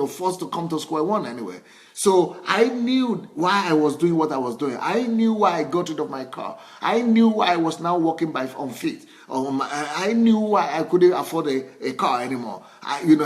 forced to come to square one anyway. So I knew why I was doing what I was doing. I knew why I got rid of my car. I knew why I was now walking on feet. I knew why I couldn't afford a car anymore.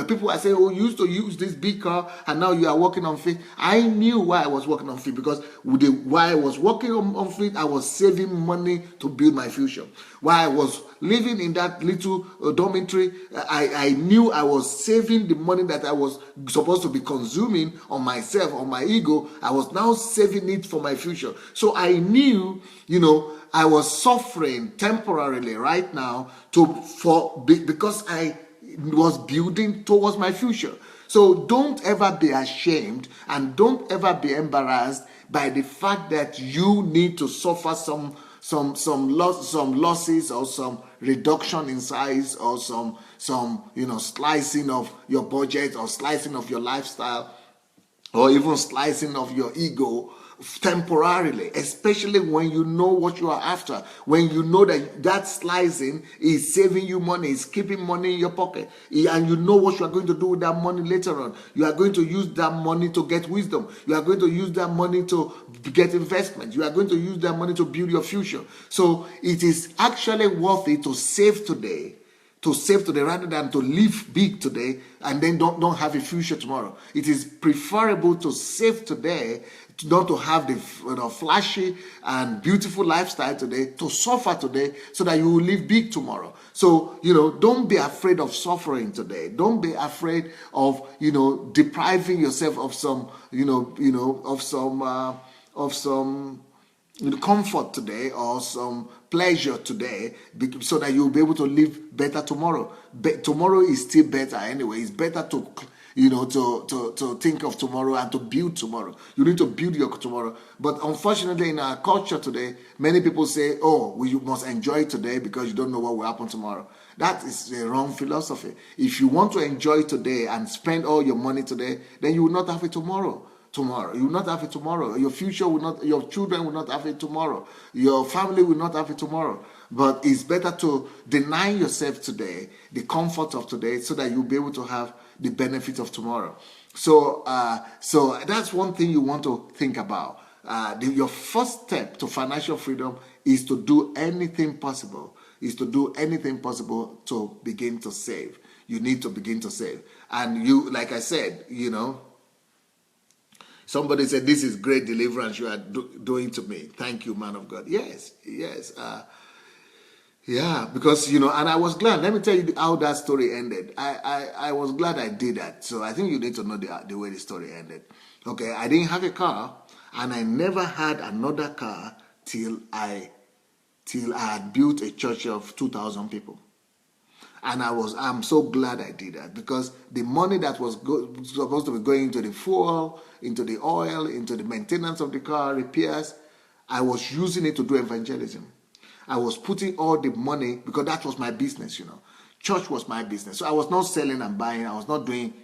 People are saying, oh, you used to use this big car and now you are walking on feet. I knew why I was walking on feet, because while I was walking on feet, I was saving money to build my future. While I was living in that little dormitory, I knew I was saving the money that I was supposed to be consuming on myself, on my ego. I was now saving it for my future. So I knew, I was suffering temporarily right now because was building towards my future. So don't ever be ashamed and don't ever be embarrassed by the fact that you need to suffer some losses or some reduction in size or some slicing of your budget or slicing of your lifestyle or even slicing of your ego temporarily, especially when you know what you are after, when you know that slicing is saving you money, is keeping money in your pocket, and you know what you are going to do with that money later on. You are going to use that money to get wisdom. You are going to use that money to get investment. You are going to use that money to build your future. So it is actually worth it to save today, rather than to live big today and then don't have a future tomorrow. It is preferable to save today, not to have the flashy and beautiful lifestyle today, to suffer today so that you will live big tomorrow. So don't be afraid of suffering today. Don't be afraid of depriving yourself of some comfort today or some pleasure today, so that you'll be able to live better tomorrow. Tomorrow is still better anyway. It's better to think of tomorrow and to build tomorrow. You need to build your tomorrow. But unfortunately, in our culture today, many people say, you must enjoy today because you don't know what will happen tomorrow. That is a wrong philosophy. If you want to enjoy today and spend all your money today, then you will not have it tomorrow. You will not have it tomorrow. Your future will not, your children will not have it tomorrow. Your family will not have it tomorrow. But it's better to deny yourself today the comfort of today so that you'll be able to have the benefit of tomorrow. So that's one thing you want to think about. Your first step to financial freedom is to do anything possible. To begin to save. You need to begin to save. And you, like I said, somebody said, "This is great deliverance you are doing to me. Thank you, man of God." Yes. Yeah, because, and I was glad. Let me tell you how that story ended. I was glad I did that. So I think you need to know the way the story ended. Okay, I didn't have a car, and I never had another car till I had built a church of 2,000 people. And I'm so glad I did that, because the money that was supposed to be going into the fuel, into the oil, into the maintenance of the car, repairs, I was using it to do evangelism. I was putting all the money, because that was my business, Church was my business. So I was not selling and buying. I was not doing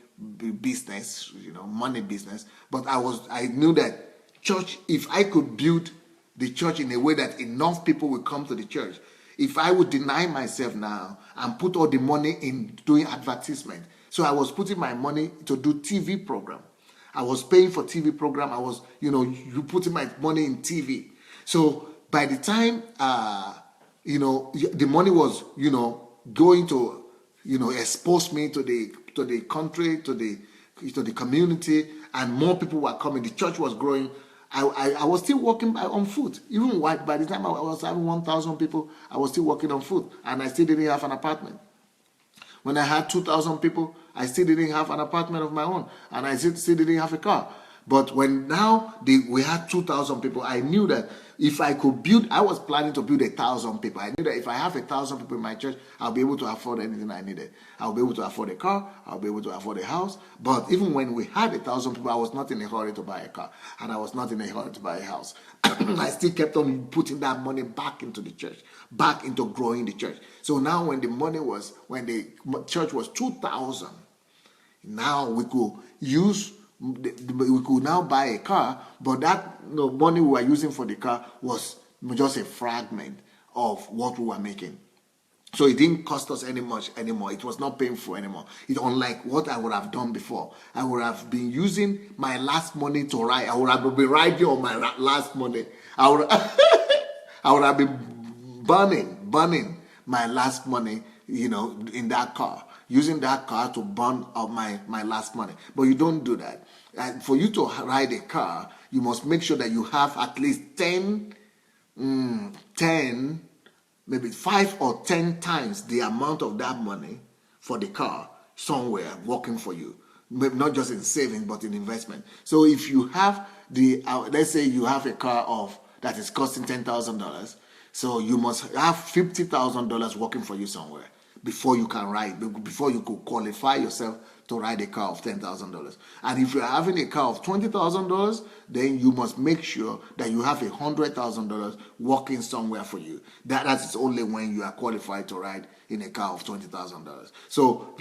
business, money business. But I knew that church, if I could build the church in a way that enough people will come to the church, if I would deny myself now and put all the money in doing advertisement. So I was putting my money to do TV program. I was paying for TV program. I was, you putting my money in TV. So by the time, the money was, going to, expose me to the country, to the community, and more people were coming. The church was growing. I was still working on foot. Even by the time I was having 1,000 people, I was still working on foot, and I still didn't have an apartment. When I had 2,000 people, I still didn't have an apartment of my own, and I still didn't have a car. But when now we had 2,000 people, I knew that if I could build, I was planning to build 1,000 people. I knew that if I have 1,000 people in my church, I'll be able to afford anything I needed. I'll be able to afford a car. I'll be able to afford a house. But even when we had 1,000 people, I was not in a hurry to buy a car, and I was not in a hurry to buy a house. I still kept on putting that money back into the church, back into growing the church. So now when the church was 2,000, now we could now buy a car, but that money we were using for the car was just a fragment of what we were making. So it didn't cost us any much anymore. It was not painful anymore. It's unlike what I would have done before. I would have been using my last money to ride. I would have been riding on my last money. I would have been burning my last money, in that car, using that car to burn up my last money. But you don't do that. And for you to ride a car, you must make sure that you have at least 10, maybe 5 or 10 times the amount of that money for the car somewhere working for you. Maybe not just in saving, but in investment. So if you have let's say you have a car that is costing $10,000, so you must have $50,000 working for you somewhere. before you can ride, before you could qualify yourself to ride a car of $10,000. And if you're having a car of $20,000, then you must make sure that you have $100,000 working somewhere for you. That is only when you are qualified to ride in a car of $20,000. So,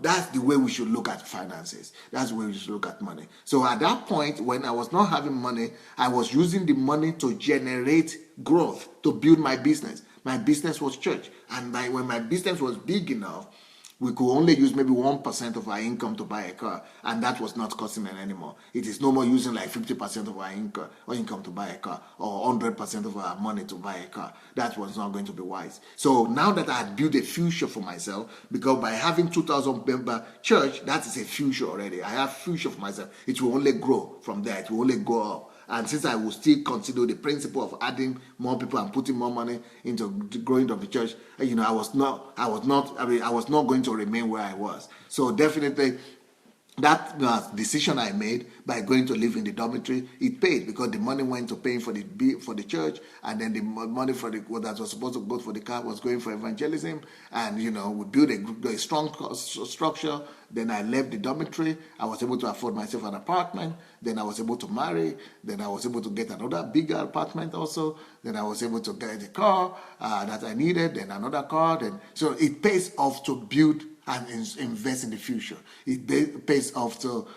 that's the way we should look at finances. That's the way we should look at money. So at that point, when I was not having money, I was using the money to generate growth, to build my business. My business was church. And when my business was big enough, we could only use maybe 1% of our income to buy a car, and that was not costing it anymore. It is no more using like 50% of our income to buy a car, or 100% of our money to buy a car. That was not going to be wise. So now that I had built a future for myself, because by having 2,000 member church, that is a future already. I have future for myself. It will only grow from there. It will only go up. And since I will still consider the principle of adding more people and putting more money into the growing of the church, I was not going to remain where I was. So definitely, that decision I made by going to live in the dormitory, it paid, because the money went to paying for the church, and then the money for that was supposed to go for the car was going for evangelism, and we built a strong structure. Then I left the dormitory. I was able to afford myself an apartment. Then I was able to marry. Then I was able to get another bigger apartment also. Then I was able to get a car that I needed. Then another car. So it pays off to build and invest in the future. It pays off to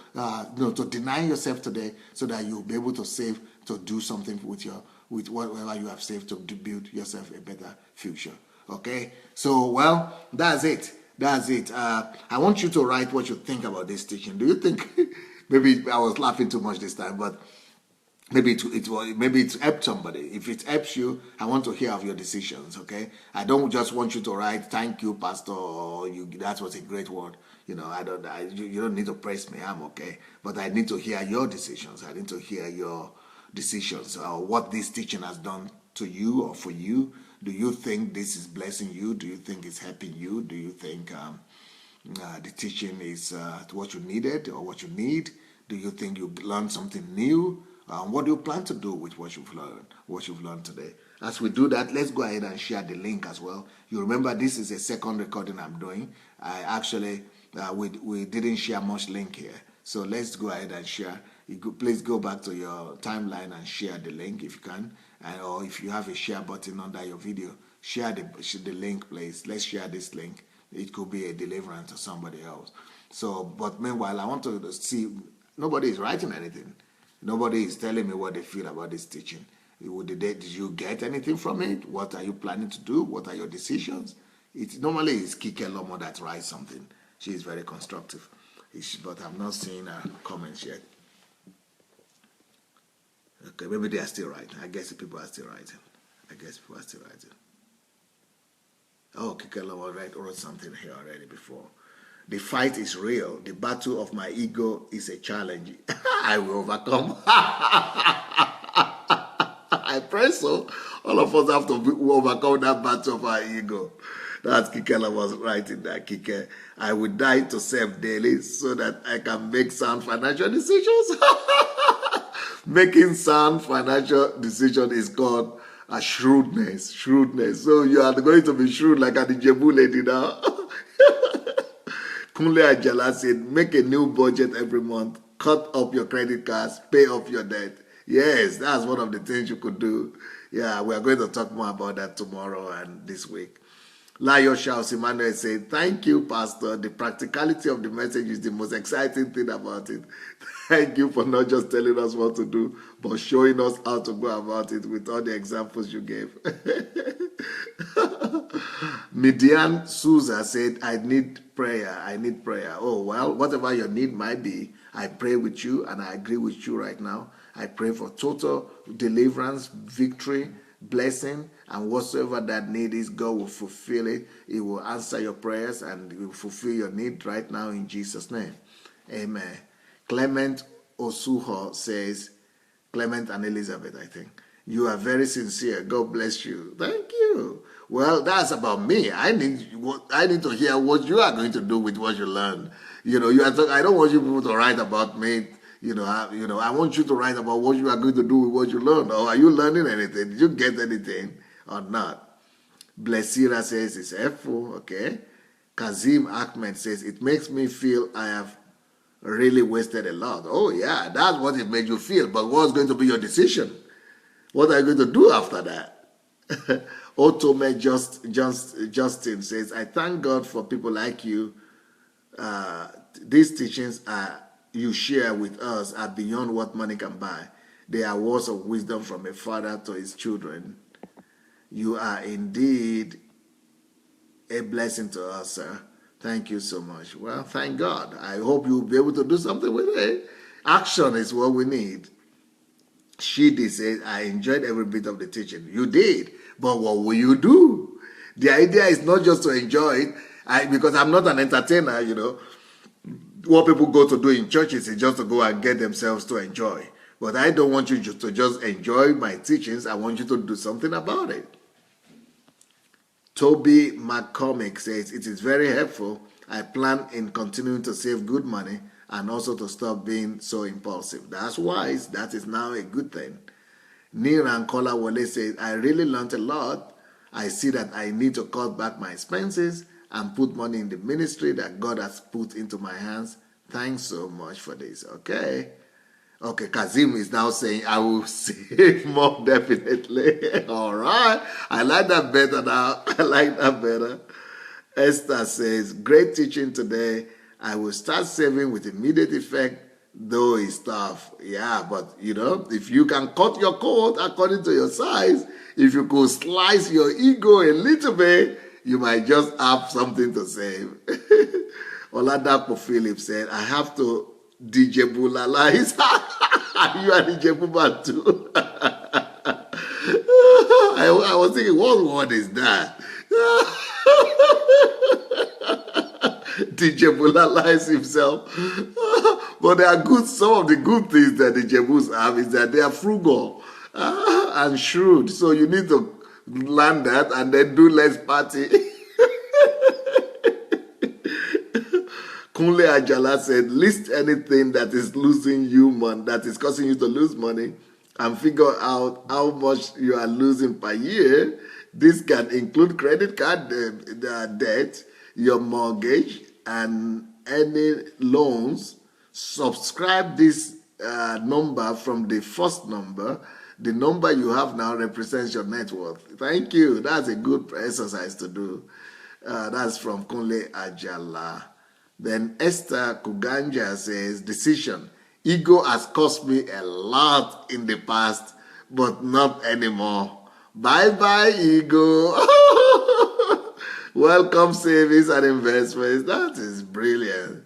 deny yourself today, so that you'll be able to save to do something with whatever you have saved to build yourself a better future. Okay, so that's it. I want you to write what you think about this teaching. Do you think maybe I was laughing too much this time, but maybe it helped somebody. If it helps you, I want to hear of your decisions. Okay, I don't just want you to write "Thank you, Pastor," or that was a great word. You don't need to praise me. I'm okay, but I need to hear your decisions. I need to hear your decisions. What this teaching has done to you or for you. Do you think this is blessing you? Do you think it's helping you? Do you think the teaching is what you needed or what you need? Do you think you learned something new? What do you plan to do with what you've learned today? As we do that, let's go ahead and share the link as well. You remember, this is a second recording I'm doing. I actually, we didn't share much link here. So let's go ahead and share. Please go back to your timeline and share the link if you can. Or if you have a share button under your video, share the link, please. Let's share this link. It could be a deliverance to somebody else. So, but meanwhile, I want to see, nobody is writing anything. Nobody is telling me what they feel about this teaching. Did you get anything from it? What are you planning to do? What are your decisions? Normally it's Kike Lomo that writes something. She is very constructive. But I'm not seeing her comments yet. Okay, maybe they are still writing. I guess people are still writing. Oh, Kike Lomo wrote something here already before. The fight is real. The battle of my ego is a challenge. I will overcome. I pray so. All of us have to overcome that battle of our ego. That's Kike was writing that. Kike, I will die to serve daily so that I can make sound financial decisions. Making sound financial decision is called a shrewdness. So you are going to be shrewd like a Jebu lady now. Kunle Ajala said, make a new budget every month, cut up your credit cards, pay off your debt. Yes, that's one of the things you could do. Yeah, we are going to talk more about that tomorrow and this week. Layo Charles Emmanuel said, thank you, Pastor. The practicality of the message is the most exciting thing about it. Thank you for not just telling us what to do, but showing us how to go about it with all the examples you gave. Midian Souza said, I need prayer. Oh, well, whatever your need might be, I pray with you and I agree with you right now. I pray for total deliverance, victory, blessing, and whatsoever that need is, God will fulfill it. He will answer your prayers and He will fulfill your need right now in Jesus' name. Amen. Clement Osuho says, Clement and Elizabeth, I think, you are very sincere. God bless you. Thank you. Well, that's about me. I need to hear what you are going to do with what you learned. I don't want you people to write about me. I want you to write about what you are going to do with what you learned. Or are you learning anything? Did you get anything or not? Blessira says it's helpful. Okay. Kazim Ahmed says, it makes me feel I have really wasted a lot. Oh yeah, that's what it made you feel. But what's going to be your decision? What are you going to do after that? Otome Justin says, I thank God for people like you. These teachings you share with us are beyond what money can buy. They are words of wisdom from a father to his children. You are indeed a blessing to us, sir. Thank you so much. Well, thank God. I hope you'll be able to do something with it. Action is what we need. She did say, I enjoyed every bit of the teaching. You did. But what will you do? The idea is not just to enjoy it, because I'm not an entertainer, What people go to do in churches is just to go and get themselves to enjoy. But I don't want you to just enjoy my teachings. I want you to do something about it. Toby McCormick says, it is very helpful. I plan in continuing to save good money and also to stop being so impulsive. That's wise. That is now a good thing. Niran Kola Wale says, I really learned a lot. I see that I need to cut back my expenses and put money in the ministry that God has put into my hands. Thanks so much for this. Okay, Kazim is now saying, I will save more definitely. All right. I like that better now. I like that better. Esther says, great teaching today. I will start saving with immediate effect, though it's tough. Yeah, but if you can cut your coat according to your size, if you could slice your ego a little bit, you might just have something to save. Oladapo Phillips said, I have to dijebulalize. You are Dijebuba too. I was thinking, what word is that? Dijebulalize himself. But there are some of the good things that the Jebus have is that they are frugal and shrewd. So you need to learn that and then do less party. Kunle Ajala said, list anything that is losing you money, that is causing you to lose money, and figure out how much you are losing per year. This can include credit card debt, your mortgage, and any loans. Subscribe this number from the first number. The number you have now represents your net worth. Thank you. That's a good exercise to do. That's from Kunle Ajala. Then Esther Kuganja says, decision. Ego has cost me a lot in the past, but not anymore. Bye-bye, ego. Welcome savings and investments. That is brilliant.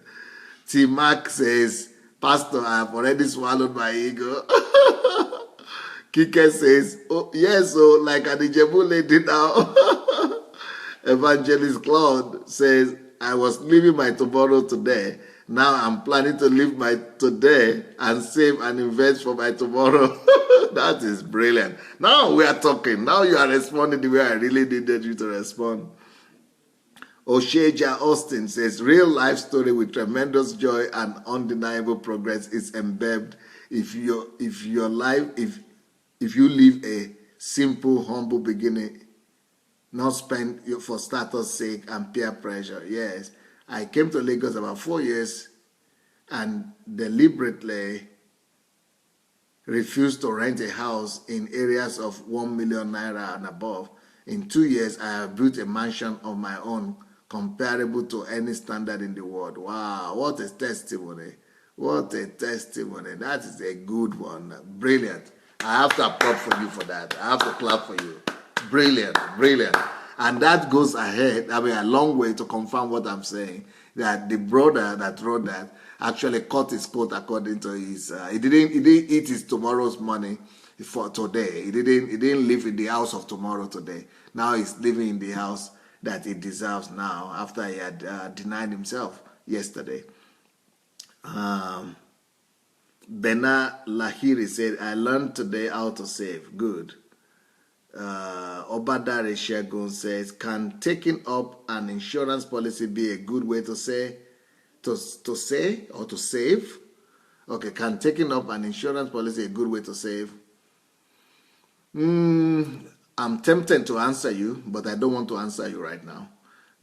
T. Mark says, Pastor, I have already swallowed my ego. Kike says, oh, yes, so like an Ijebu lady now. Evangelist Claude says, I was living my tomorrow today. Now I'm planning to live my today and save and invest for my tomorrow. That is brilliant. Now we are talking. Now you are responding the way I really needed you to respond. Osheja Austin says, real life story with tremendous joy and undeniable progress is embedded if you live a simple, humble beginning, not spend for status sake and peer pressure. Yes, I came to Lagos about 4 years and deliberately refused to rent a house in areas of 1 million naira and above. In 2 years, I have built a mansion of my own comparable to any standard in the world. Wow, what a testimony. What a testimony. That is a good one. Brilliant. I have to applaud for you for that. I have to clap for you. Brilliant, brilliant. And that goes ahead, a long way to confirm what I'm saying, that the brother that wrote that actually cut his coat according to his, he didn't eat his tomorrow's money for today. He didn't live in the house of tomorrow today. Now he's living in the house that he deserves now after he had denied himself yesterday. Bena Lahiri said, I learned today how to save. Good. Obadare Shegun says, can taking up an insurance policy be a good way to say or to save? Okay, can taking up an insurance policy a good way to save? I'm tempted to answer you, but I don't want to answer you right now.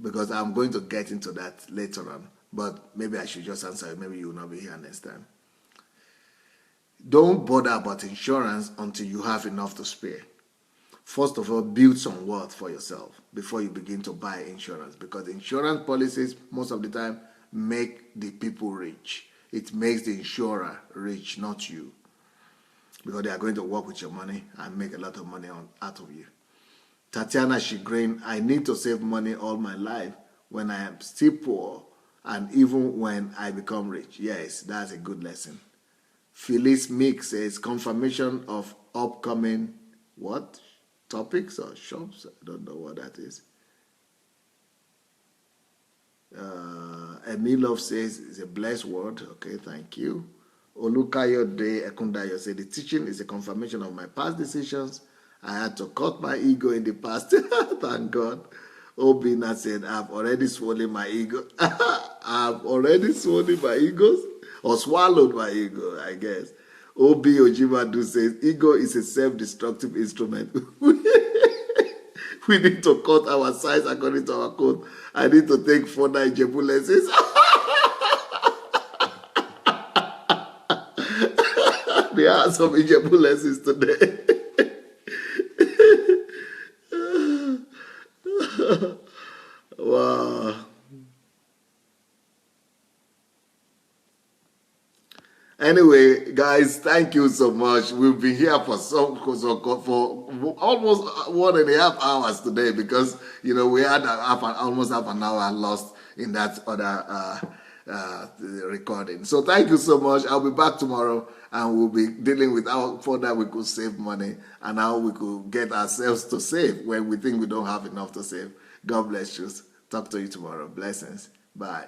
because I'm going to get into that later on. But maybe I should just answer it. Maybe you will not be here next time. Don't bother about insurance until you have enough to spare. First of all, build some wealth for yourself before you begin to buy insurance, because insurance policies most of the time make the people rich. It makes the insurer rich, not you, because they are going to work with your money and make a lot of money out of you. Tatiana Shigrin, I need to save money all my life when I am still poor and even when I become rich. Yes, that's a good lesson. Phyllis Meek says confirmation of upcoming what? Topics or shops? I don't know what that is. Emilov says it's a blessed word. Okay, thank you. Olukayode Ekundayo said the teaching is a confirmation of my past decisions. I had to cut my ego in the past. Thank God. Obina said, I've already swollen my ego. I've already swollen my egos, or swallowed my ego, I guess. Obi Ojimadu says, ego is a self-destructive instrument. We need to cut our size according to our code. I need to take further Ijebu lessons. There are some Ijebu lessons today. Wow. Anyway, guys, thank you so much. We've been here for almost 1.5 hours today, because we had almost half an hour lost in that other recording. So thank you so much. I'll be back tomorrow, and we'll be dealing with how further we could save money and how we could get ourselves to save when we think we don't have enough to save. God bless you. Talk to you tomorrow. Blessings. Bye.